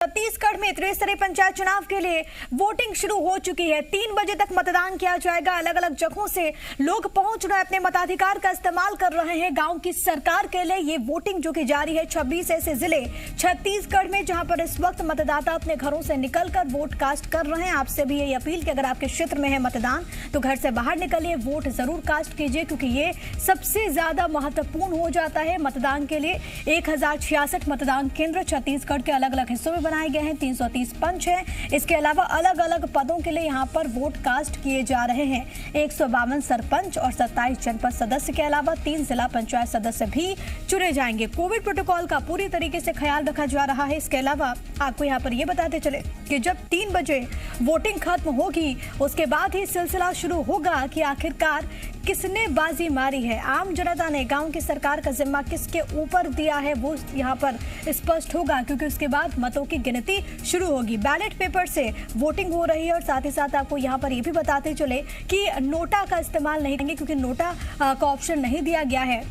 छत्तीसगढ़ में त्रिस्तरीय पंचायत चुनाव के लिए वोटिंग शुरू हो चुकी है। 3 बजे तक मतदान किया जाएगा। अलग अलग जगहों से लोग पहुंच रहे हैं, अपने मताधिकार का इस्तेमाल कर रहे हैं। गांव की सरकार के लिए ये वोटिंग जो की जारी है। 26 ऐसे जिले छत्तीसगढ़ में जहां पर इस वक्त मतदाता अपने घरों से निकलकर वोट कास्ट कर रहे हैं। आपसे भी ये अपील कि अगर आपके क्षेत्र में है मतदान तो घर से बाहर निकलिए, वोट जरूर कास्ट कीजिए, क्योंकि ये सबसे ज्यादा महत्वपूर्ण हो जाता है मतदान के लिए। 1066 मतदान केंद्र छत्तीसगढ़ के अलग अलग हिस्सों में बनाए गए हैं। 330 पंच हैं। इसके अलावा अलग अलग पदों के लिए यहां पर वोट कास्ट किए जा रहे हैं। 152 सरपंच और 27 जनपद सदस्य के अलावा 3 जिला पंचायत सदस्य भी चुने जाएंगे। कोविड प्रोटोकॉल का पूरी तरीके से ख्याल रखा जा रहा है। इसके अलावा आपको यहां पर यह बताते चले कि जब 3 बजे वोटिंग खत्म होगी उसके बाद ही सिलसिला शुरू होगा कि आखिरकार किसने बाजी मारी है। आम जनता ने गांव की सरकार का जिम्मा किसके ऊपर दिया है वो यहां पर स्पष्ट होगा, क्योंकि उसके बाद मतों की गिनती शुरू होगी। बैलेट पेपर से वोटिंग हो रही है और साथ ही साथ आपको यहां पर ये भी बताते चले कि नोटा का इस्तेमाल नहीं करेंगे, क्योंकि नोटा का ऑप्शन नहीं दिया गया है।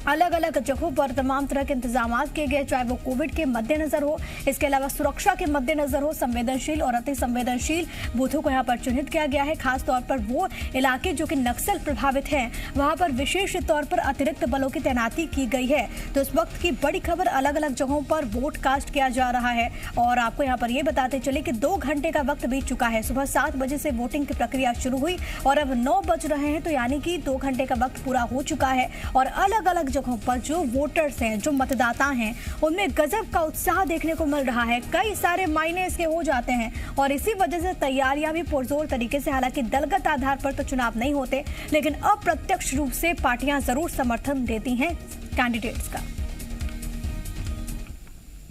अलग अलग जगहों पर तमाम तरह के इंतजाम किए गए, चाहे वो कोविड के मद्देनजर हो, इसके अलावा सुरक्षा के मद्देनजर हो। संवेदनशील और अति संवेदनशील बूथों को यहाँ पर चिन्हित किया गया है। खासतौर पर वो इलाके जो कि नक्सल प्रभावित हैं, वहां पर विशेष तौर पर अतिरिक्त बलों की तैनाती की गई है। तो इस वक्त की बड़ी खबर, अलग अलग जगहों पर वोट कास्ट किया जा रहा है। और आपको यहाँ पर ये बताते चले कि 2 घंटे का वक्त बीत चुका है। सुबह 7 बजे से वोटिंग की प्रक्रिया शुरू हुई और अब 9 बज रहे हैं, तो यानी कि 2 घंटे का वक्त पूरा हो चुका है। और अलग अलग जगहों पर जो वोटर्स हैं, जो मतदाता हैं, उनमें गजब का उत्साह देखने को मिल रहा है। कई सारे मायने इसके हो जाते हैं और इसी वजह से तैयारियां भी पुरजोर तरीके से, हालांकि दलगत आधार पर तो चुनाव नहीं होते, लेकिन अप्रत्यक्ष रूप से पार्टियां जरूर समर्थन देती हैं कैंडिडेट्स का।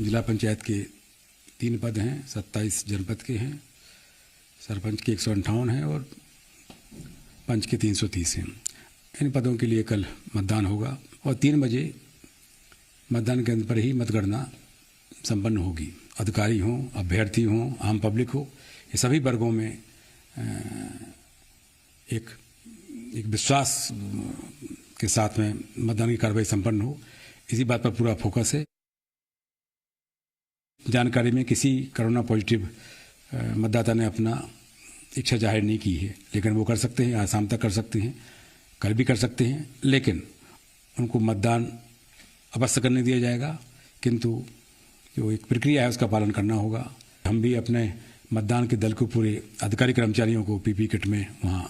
जिला पंचायत के 3 पद हैं, 27 जनपद के हैं, सरपंच के 158 हैं और पंच के 330 हैं। इन पदों के लिए कल मतदान होगा और 3 बजे मतदान केंद्र पर ही मतगणना संपन्न होगी। अधिकारी हों, अभ्यर्थी हों, आम पब्लिक हो, ये सभी वर्गों में एक विश्वास के साथ में मतदान की कार्रवाई संपन्न हो, इसी बात पर पूरा फोकस है। जानकारी में किसी कोरोना पॉजिटिव मतदाता ने अपना इच्छा जाहिर नहीं की है, लेकिन वो कर सकते हैं, आज शाम तक कर सकते हैं, कल भी कर सकते हैं, लेकिन उनको मतदान अवश्य करने दिया जाएगा। किंतु जो एक प्रक्रिया है उसका पालन करना होगा। हम भी अपने मतदान के दल को, पूरे अधिकारी कर्मचारियों को पीपी किट में वहाँ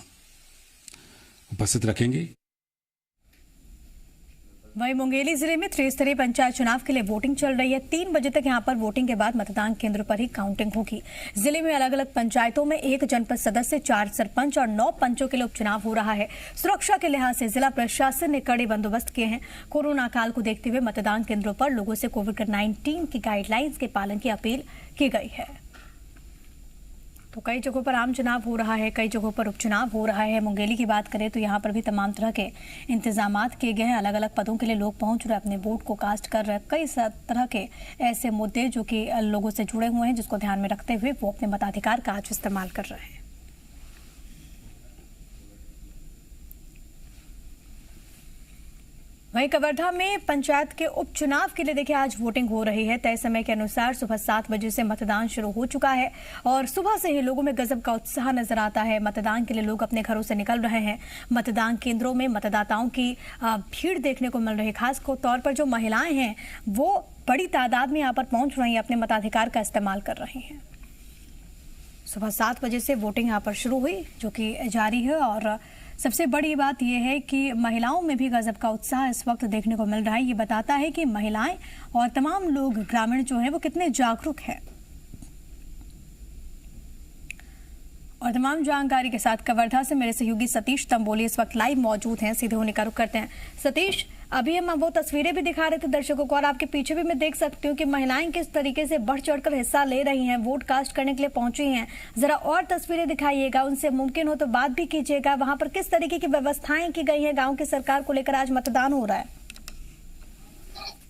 उपस्थित रखेंगे। वहीं मुंगेली जिले में त्रिस्तरीय पंचायत चुनाव के लिए वोटिंग चल रही है। 3 बजे तक यहां पर वोटिंग के बाद मतदान केंद्र पर ही काउंटिंग होगी। जिले में अलग अलग पंचायतों में 1 जनपद सदस्य, 4 सरपंच और 9 पंचों के लिए उपचुनाव हो रहा है। सुरक्षा के लिहाज से जिला प्रशासन ने कड़े बंदोबस्त किए हैं। कोरोना काल को देखते हुए मतदान केंद्रों पर लोगों से कोविड-19 की गाइडलाइंस के पालन की अपील की गई है। तो कई जगहों पर आम चुनाव हो रहा है, कई जगहों पर उपचुनाव हो रहा है। मुंगेली की बात करें तो यहाँ पर भी तमाम तरह के इंतजामात किए गए हैं। अलग अलग पदों के लिए लोग पहुंच रहे हैं, अपने वोट को कास्ट कर रहे हैं। कई तरह के ऐसे मुद्दे जो कि लोगों से जुड़े हुए हैं, जिसको ध्यान में रखते हुए वो अपने मताधिकार का आज इस्तेमाल कर रहे हैं। वहीं कवर्धा में पंचायत के उपचुनाव के लिए देखिए आज वोटिंग हो रही है। तय समय के अनुसार सुबह 7 बजे से मतदान शुरू हो चुका है और सुबह से ही लोगों में गजब का उत्साह नजर आता है। मतदान के लिए लोग अपने घरों से निकल रहे हैं। मतदान केंद्रों में मतदाताओं की भीड़ देखने को मिल रही है। खास तौर पर जो महिलाएं हैं वो बड़ी तादाद में यहाँ पर पहुंच रही हैं, अपने मताधिकार का इस्तेमाल कर रही हैं। सुबह 7 बजे से वोटिंग यहाँ पर शुरू हुई, जो कि जारी है। और सबसे बड़ी बात यह है कि महिलाओं में भी गजब का उत्साह इस वक्त देखने को मिल रहा है। ये बताता है कि महिलाएं और तमाम लोग, ग्रामीण जो हैं, वो कितने जागरूक हैं। और तमाम जानकारी के साथ कवर्धा से मेरे सहयोगी सतीश तंबोली इस वक्त लाइव मौजूद हैं। सीधे होने का रुख करते हैं। सतीश, अभी हम वो तस्वीरें भी दिखा रहे थे दर्शकों को और आपके पीछे भी मैं देख सकती हूँ कि महिलाएं किस तरीके से बढ़ चढ़कर हिस्सा ले रही हैं, वोट कास्ट करने के लिए पहुंची हैं। जरा और तस्वीरें दिखाइएगा, उनसे मुमकिन हो तो बात भी कीजिएगा। वहां पर किस तरीके की व्यवस्थाएं की गई हैं गाँव की सरकार को लेकर आज मतदान हो रहा है?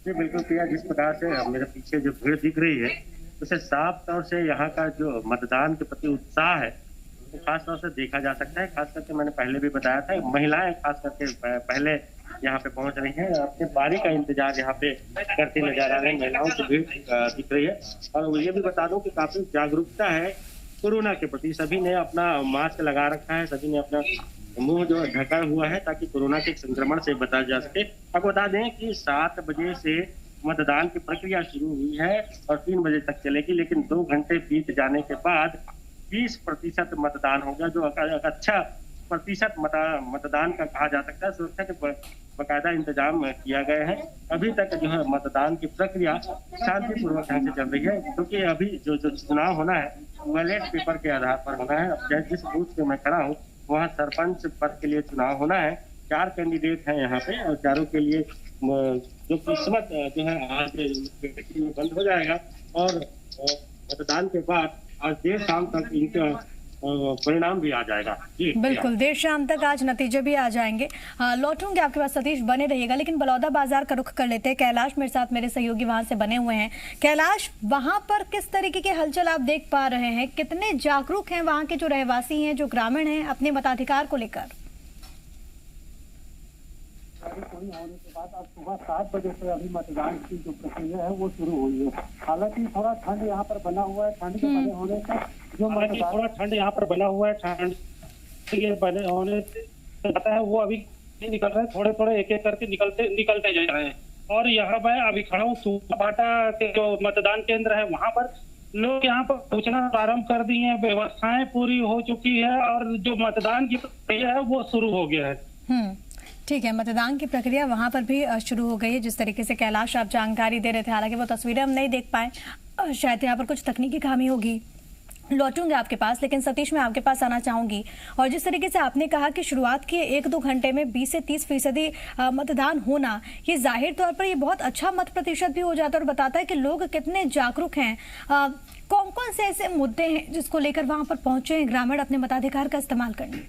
जी बिल्कुल प्रिया, जिस प्रकार से मेरे पीछे जो भीड़ दिख रही है, उसे साफ तौर से यहाँ का जो मतदान के प्रति उत्साह है वो खास तौर से देखा जा सकता है। खास करके मैंने पहले भी बताया था, महिलाएं खास करके पहले यहाँ पे पहुंच रही हैं, अपने बारी का इंतजार यहाँ पे करते नजर आ रहे हैं। महिलाओं की भीड़ दिख रही है। और ये भी बता दूं कि काफी जागरूकता है कोरोना के प्रति। सभी ने अपना मास्क लगा रखा है, सभी ने अपना मुंह जो ढका हुआ है ताकि कोरोना के संक्रमण से बचा जा सके। आपको बता दें कि 7 बजे से मतदान की प्रक्रिया शुरू हुई है और 3 बजे तक चलेगी, लेकिन 2 घंटे बीत जाने के बाद 20% मतदान होगा, जो अच्छा प्रतिशत मतदान का कहा जा सकता है। सुरक्षा के बाकायदा इंतजाम किया गया है। अभी तक जो है मतदान की प्रक्रिया शांतिपूर्वक ढंग से चल रही है, क्योंकि अभी जो चुनाव होना है बैलेट पेपर के आधार पर होना है। अब जिस बूथ पे मैं खड़ा हूँ वहाँ सरपंच पद के लिए चुनाव होना है। 4 कैंडिडेट हैं यहाँ पे और चारों के लिए जो किस्मत जो है आज बंद हो जाएगा और मतदान के बाद आज देर शाम तक इनका परिणाम भी आ जाएगा। जी बिल्कुल, देर शाम तक आज नतीजे भी आ जाएंगे। लौटूंगे आपके पास सतीश, बने रहिएगा। लेकिन बलौदा बाजार का रुख कर लेते हैं। कैलाश मेरे साथ, मेरे सहयोगी वहां से बने हुए हैं। कैलाश, वहां पर किस तरीके की हलचल आप देख पा रहे हैं? कितने जागरूक हैं वहां के जो रहवासी हैं, जो ग्रामीण हैं, अपने मताधिकार को लेकर? पूरी होने के बाद अब सुबह 7 बजे से अभी मतदान की जो प्रक्रिया है वो शुरू हुई है। हालांकि थोड़ा ठंड यहाँ पर बना हुआ है। ठंड के बने होने का जो मतदान थोड़ा ठंड यहाँ पर बना हुआ है, ठंड के बने होने से पता है वो अभी निकल रहे हैं, थोड़े थोड़े एक एक करके निकलते जा रहे हैं। और यहाँ मैं अभी खड़ा हूँ सूपाबाटा के जो मतदान केंद्र है वहाँ पर लोग यहाँ पर पहुँचना प्रारंभ कर दिए हैं। व्यवस्थाएं पूरी हो चुकी है और जो मतदान की प्रक्रिया है वो शुरू हो गया है। ठीक है, मतदान की प्रक्रिया वहां पर भी शुरू हो गई है। जिस तरीके से कैलाश आप जानकारी दे रहे थे, हालांकि वो तस्वीरें हम नहीं देख पाए, शायद यहाँ पर कुछ तकनीकी खामी होगी। लौटूंगे आपके पास, लेकिन सतीश मैं आपके पास आना चाहूंगी। और जिस तरीके से आपने कहा कि शुरुआत के 1-2 घंटे में 20 से 30% मतदान होना, ये जाहिर तौर पर ये बहुत अच्छा मत प्रतिशत भी हो जाता है और बताता है कि लोग कितने जागरूक हैं। कौन कौन से ऐसे मुद्दे हैं जिसको लेकर वहां पर पहुंचे हैं ग्रामीण अपने मताधिकार का इस्तेमाल करने?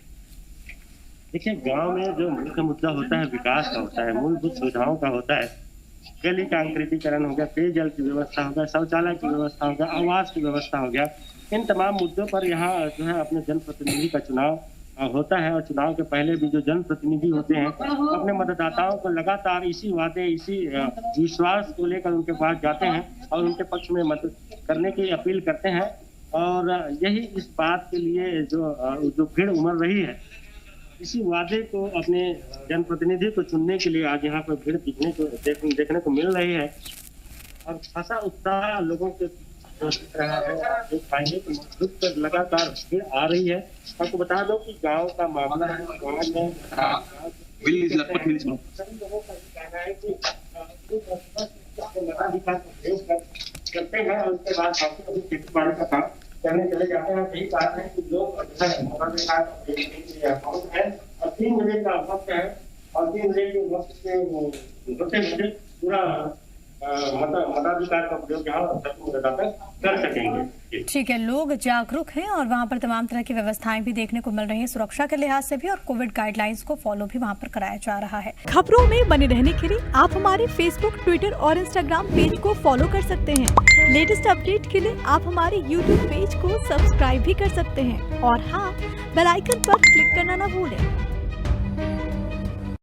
देखिए, गांव में जो मुख्य मुद्दा होता है विकास का होता है, मूलभूत सुविधाओं का होता है। गली का अंकृतीकरण हो गया, पेयजल की व्यवस्था हो गया, शौचालय की व्यवस्था हो गया, आवास की व्यवस्था हो गया। इन तमाम मुद्दों पर यहाँ जो है अपने जनप्रतिनिधि का चुनाव होता है। और चुनाव के पहले भी जो जनप्रतिनिधि होते हैं अपने मतदाताओं को लगातार इसी वादे, इसी विश्वास को लेकर उनके पास जाते हैं और उनके पक्ष में मत करने की अपील करते हैं। और यही इस बात के लिए जो भीड़ उमड़ रही है, इसी वादे को अपने जनप्रतिनिधि को चुनने के लिए आज यहाँ पर भीड़ देखने को मिल रही है। और खासा उत्साह लोगों के रहा है। आप देख पाएंगे कि मजबूत पर लगातार भीड़ आ रही है। आपको बता दो कि गांव का मामला है, गांव में सभी लोगों का कहना है कि मताधिकार का प्रयोग करते हैं और उसके बाद खेती बाड़ी का काम करने चले जाते हैं। यही बात है कि लोग मताधिकार है और 3 बजे का वक्त है और 3 बजे के वक्त से पूरा मताधिकार का प्रयोग यहाँ कर सकेंगे। ठीक है, लोग जागरूक हैं और वहाँ पर तमाम तरह की व्यवस्थाएं भी देखने को मिल रही हैं, सुरक्षा के लिहाज से भी, और कोविड गाइडलाइंस को फॉलो भी वहाँ पर कराया जा रहा है। खबरों में बने रहने के लिए आप हमारे फेसबुक, ट्विटर और इंस्टाग्राम पेज को फॉलो कर सकते हैं। लेटेस्ट अपडेट के लिए आप हमारे यूट्यूब पेज को सब्सक्राइब भी कर सकते हैं। और हाँ, बेल आइकन पर क्लिक करना न भूलें।